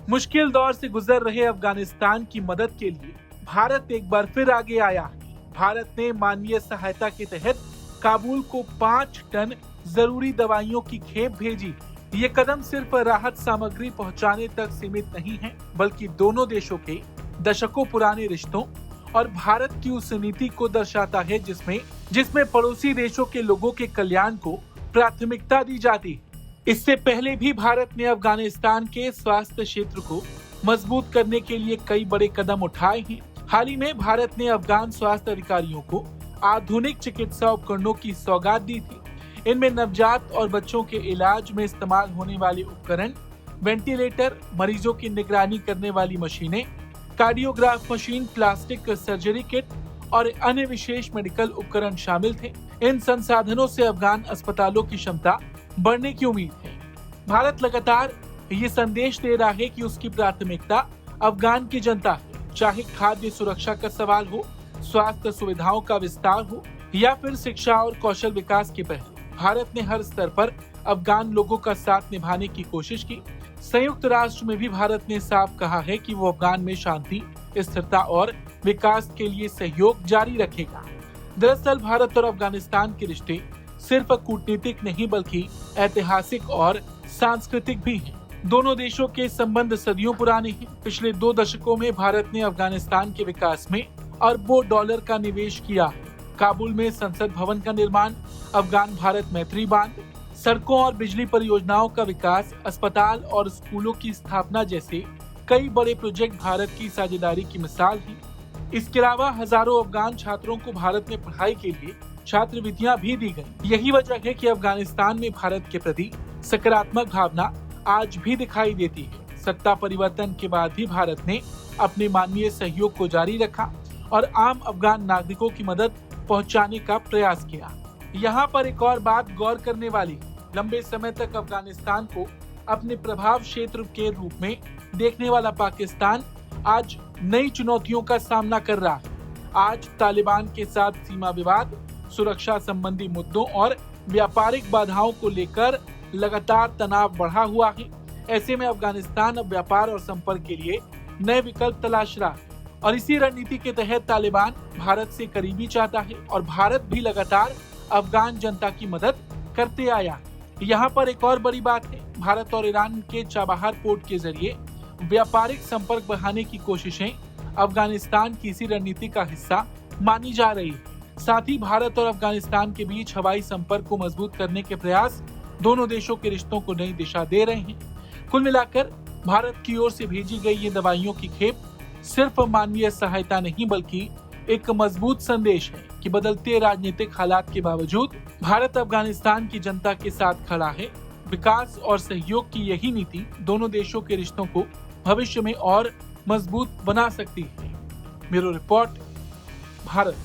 मुश्किल दौर से गुजर रहे अफगानिस्तान की मदद के लिए भारत एक बार फिर आगे आया है। भारत ने मानवीय सहायता के तहत काबुल को 5 टन जरूरी दवाइयों की खेप भेजी। ये कदम सिर्फ राहत सामग्री पहुंचाने तक सीमित नहीं है, बल्कि दोनों देशों के दशकों पुराने रिश्तों और भारत की उस नीति को दर्शाता है जिसमें पड़ोसी देशों के लोगों के कल्याण को प्राथमिकता दी जाती है। इससे पहले भी भारत ने अफगानिस्तान के स्वास्थ्य क्षेत्र को मजबूत करने के लिए कई बड़े कदम उठाए हैं। हाल ही में भारत ने अफगान स्वास्थ्य अधिकारियों को आधुनिक चिकित्सा उपकरणों की सौगात दी थी। इनमें नवजात और बच्चों के इलाज में इस्तेमाल होने वाले उपकरण, वेंटिलेटर, मरीजों की निगरानी करने वाली मशीनें, cardiograph machine, plastic surgery kit और अन्य विशेष मेडिकल उपकरण शामिल थे। इन संसाधनों से अफगान अस्पतालों की क्षमता बढ़ने की उम्मीद है। भारत लगातार ये संदेश दे रहा है कि उसकी प्राथमिकता अफगान की जनता है, चाहे खाद्य सुरक्षा का सवाल हो, स्वास्थ्य सुविधाओं का विस्तार हो या फिर शिक्षा और कौशल विकास के पहलू। भारत ने हर स्तर पर अफगान लोगों का साथ निभाने की कोशिश की। संयुक्त राष्ट्र में भी भारत ने साफ कहा है कि वो अफगान में शांति, स्थिरता और विकास के लिए सहयोग जारी रखेगा। दरअसल भारत और अफगानिस्तान के रिश्ते सिर्फ कूटनीतिक नहीं बल्कि ऐतिहासिक और सांस्कृतिक भी हैं। दोनों देशों के संबंध सदियों पुराने हैं। पिछले 2 दशकों में भारत ने अफगानिस्तान के विकास में अरबों डॉलर का निवेश किया है। काबुल में संसद भवन का निर्माण, अफगान भारत मैत्री बांध, सड़कों और बिजली परियोजनाओं का विकास, अस्पताल और स्कूलों की स्थापना जैसे कई बड़े प्रोजेक्ट भारत की साझेदारी की मिसाल हैं। इसके अलावा हजारों अफगान छात्रों को भारत में पढ़ाई के लिए छात्रवृत्तियां भी दी गई। यही वजह है कि अफगानिस्तान में भारत के प्रति सकारात्मक भावना आज भी दिखाई देती है। सत्ता परिवर्तन के बाद भी भारत ने अपने मानवीय सहयोग को जारी रखा और आम अफगान नागरिकों की मदद पहुंचाने का प्रयास किया। यहाँ पर एक और बात गौर करने वाली, लंबे समय तक अफगानिस्तान को अपने प्रभाव क्षेत्र के रूप में देखने वाला पाकिस्तान आज नई चुनौतियों का सामना कर रहा है। आज तालिबान के साथ सीमा विवाद, सुरक्षा संबंधी मुद्दों और व्यापारिक बाधाओं को लेकर लगातार तनाव बढ़ा हुआ है। ऐसे में अफगानिस्तान अब व्यापार और संपर्क के लिए नए विकल्प तलाश रहा है और इसी रणनीति के तहत तालिबान भारत से करीबी चाहता है और भारत भी लगातार अफगान जनता की मदद करते आया है। यहाँ पर एक और बड़ी बात है, भारत और ईरान के चाबहार पोर्ट के जरिए व्यापारिक संपर्क बढ़ाने की कोशिशें अफगानिस्तान की इसी रणनीति का हिस्सा मानी जा रही है। साथ ही भारत और अफगानिस्तान के बीच हवाई संपर्क को मजबूत करने के प्रयास दोनों देशों के रिश्तों को नई दिशा दे रहे हैं। कुल मिलाकर भारत की ओर से भेजी गई ये दवाइयों की खेप सिर्फ मानवीय सहायता नहीं बल्कि एक मजबूत संदेश है कि बदलते राजनीतिक हालात के बावजूद भारत अफगानिस्तान की जनता के साथ खड़ा है। विकास और सहयोग की यही नीति दोनों देशों के रिश्तों को भविष्य में और मजबूत बना सकती है। Bureau report, Bharat.